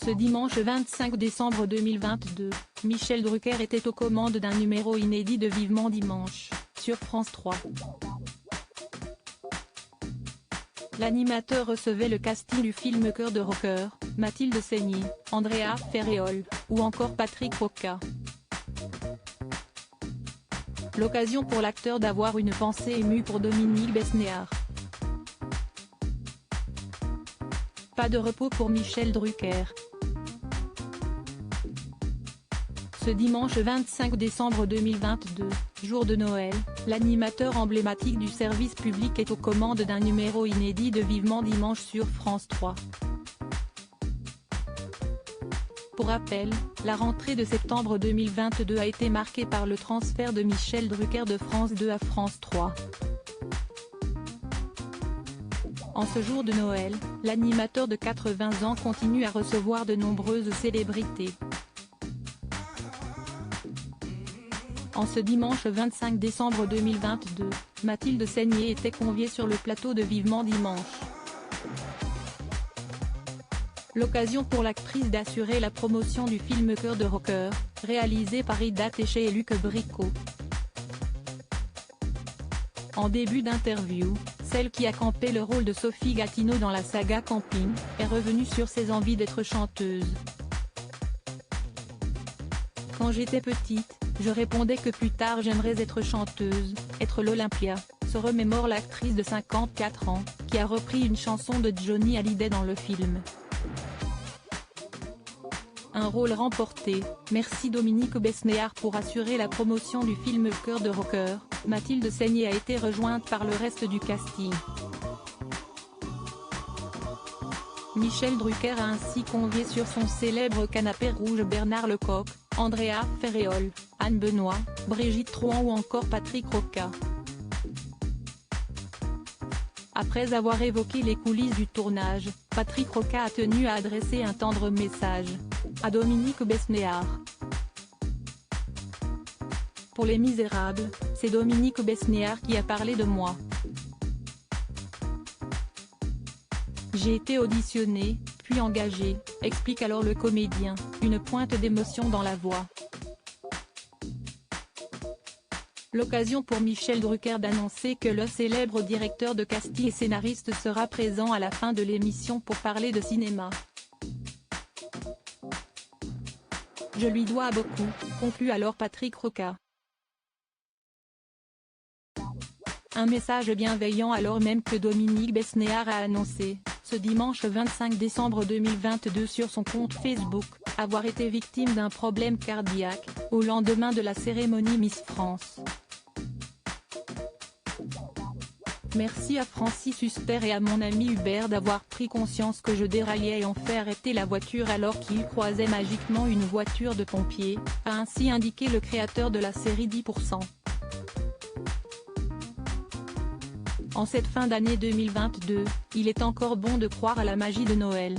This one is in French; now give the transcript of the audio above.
Ce dimanche 25 décembre 2022, Michel Drucker était aux commandes d'un numéro inédit de Vivement Dimanche, sur France 3. L'animateur recevait le casting du film Cœur de rocker, Mathilde Seigner, Andrea Ferréol, ou encore Patrick Roca. L'occasion pour l'acteur d'avoir une pensée émue pour Dominique Besnéard. Pas de repos pour Michel Drucker. Ce dimanche 25 décembre 2022, jour de Noël, l'animateur emblématique du service public est aux commandes d'un numéro inédit de Vivement Dimanche sur France 3. Pour rappel, la rentrée de septembre 2022 a été marquée par le transfert de Michel Drucker de France 2 à France 3. En ce jour de Noël, l'animateur de 80 ans continue à recevoir de nombreuses célébrités. En ce dimanche 25 décembre 2022, Mathilde Seigner était conviée sur le plateau de Vivement Dimanche. L'occasion pour l'actrice d'assurer la promotion du film Cœur de rocker, réalisé par Ida Téché et Luc Bricot. En début d'interview, celle qui a campé le rôle de Sophie Gatineau dans la saga Camping, est revenue sur ses envies d'être chanteuse. Quand j'étais petite, je répondais que plus tard j'aimerais être chanteuse, être l'Olympia, se remémore l'actrice de 54 ans, qui a repris une chanson de Johnny Hallyday dans le film. Un rôle remporté, merci Dominique Besnéard pour assurer la promotion du film Cœur de rocker. Mathilde Seigner a été rejointe par le reste du casting. Michel Drucker a ainsi convié sur son célèbre canapé rouge Bernard Lecoq, Andrea Ferréol, Anne Benoît, Brigitte Trohan ou encore Patrick Roca. Après avoir évoqué les coulisses du tournage, Patrick Roca a tenu à adresser un tendre message à Dominique Besnéard. Pour Les Misérables, c'est Dominique Besnéard qui a parlé de moi. J'ai été auditionné, puis engagé, explique alors le comédien, une pointe d'émotion dans la voix. L'occasion pour Michel Drucker d'annoncer que le célèbre directeur de casting et scénariste sera présent à la fin de l'émission pour parler de cinéma. Je lui dois beaucoup, conclut alors Patrick Roca. Un message bienveillant alors même que Dominique Besnéard a annoncé, ce dimanche 25 décembre 2022 sur son compte Facebook, avoir été victime d'un problème cardiaque, au lendemain de la cérémonie Miss France. Merci à Francis Huster et à mon ami Hubert d'avoir pris conscience que je déraillais et ont fait arrêter la voiture alors qu'ils croisaient magiquement une voiture de pompiers, a ainsi indiqué le créateur de la série 10%. En cette fin d'année 2022, il est encore bon de croire à la magie de Noël.